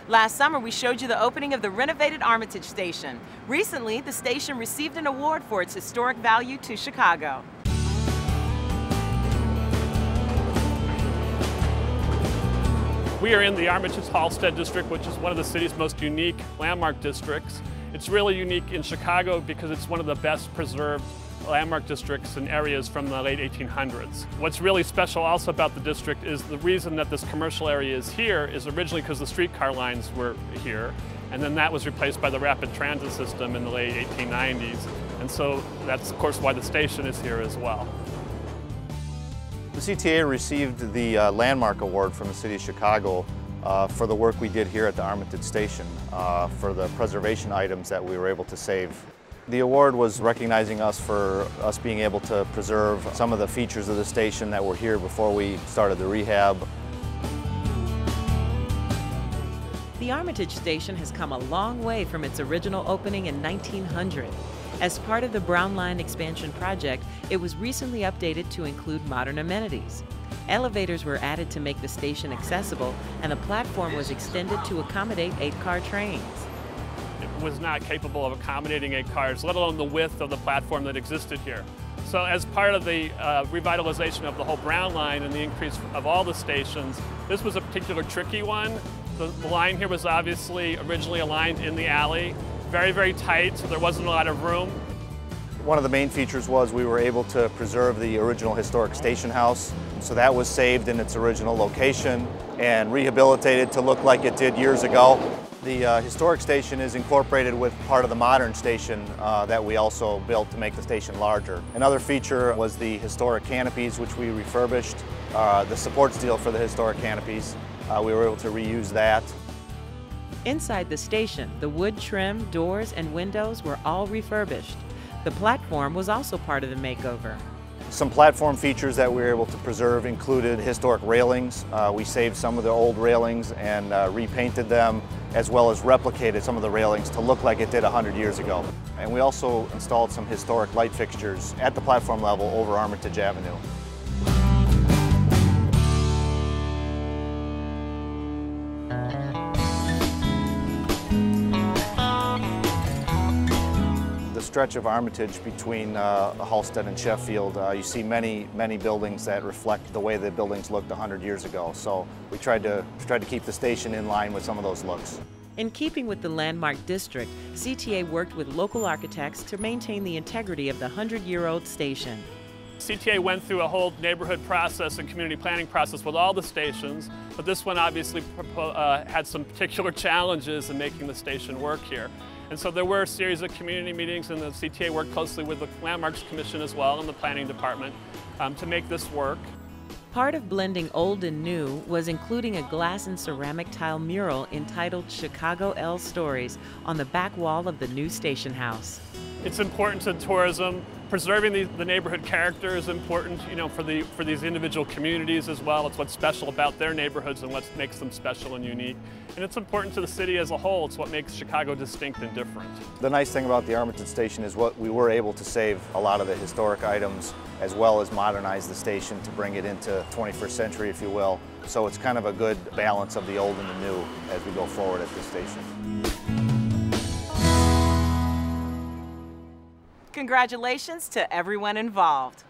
Last summer, we showed you the opening of the renovated Armitage station. Recently, the station received an award for its historic value to Chicago. We are in the Armitage-Halstead district, which is one of the city's most unique landmark districts. It's really unique in Chicago because it's one of the best preserved landmark districts and areas from the late 1800s. What's really special also about the district is the reason that this commercial area is here is originally because the streetcar lines were here, and then that was replaced by the rapid transit system in the late 1890s. And so that's of course why the station is here as well. The CTA received the Landmark Award from the City of Chicago for the work we did here at the Armitage Station for the preservation items that we were able to save. The award was recognizing us for us being able to preserve some of the features of the station that were here before we started the rehab. The Armitage station has come a long way from its original opening in 1900. As part of the Brown Line expansion project, it was recently updated to include modern amenities. Elevators were added to make the station accessible, and the platform was extended to accommodate 8-car trains. It was not capable of accommodating 8 cars, let alone the width of the platform that existed here. So as part of the revitalization of the whole Brown Line and the increase of all the stations, this was a particular tricky one. The line here was obviously originally aligned in the alley, very, very tight, so there wasn't a lot of room. One of the main features was we were able to preserve the original historic station house. So that was saved in its original location and rehabilitated to look like it did years ago. The historic station is incorporated with part of the modern station that we also built to make the station larger. Another feature was the historic canopies, which we refurbished. The support steel for the historic canopies, we were able to reuse that. Inside the station, the wood trim, doors, and windows were all refurbished. The platform was also part of the makeover. Some platform features that we were able to preserve included historic railings. We saved some of the old railings and repainted them, as well as replicated some of the railings to look like it did 100 years ago. And we also installed some historic light fixtures at the platform level over Armitage Avenue. The stretch of Armitage between Halstead and Sheffield, you see many buildings that reflect the way the buildings looked 100 years ago. So we tried to keep the station in line with some of those looks. In keeping with the landmark district, CTA worked with local architects to maintain the integrity of the 100-year-old station. CTA went through a whole neighborhood process and community planning process with all the stations, but this one obviously had some particular challenges in making the station work here. And so there were a series of community meetings, and the CTA worked closely with the Landmarks Commission as well and the Planning Department to make this work. Part of blending old and new was including a glass and ceramic tile mural entitled Chicago L Stories on the back wall of the new station house. It's important to tourism. Preserving the neighborhood character is important, for these individual communities as well. It's what's special about their neighborhoods and what makes them special and unique. And it's important to the city as a whole. It's what makes Chicago distinct and different. The nice thing about the Armitage station is we were able to save a lot of the historic items as well as modernize the station to bring it into 21st century, if you will. So it's kind of a good balance of the old and the new as we go forward at this station. Congratulations to everyone involved.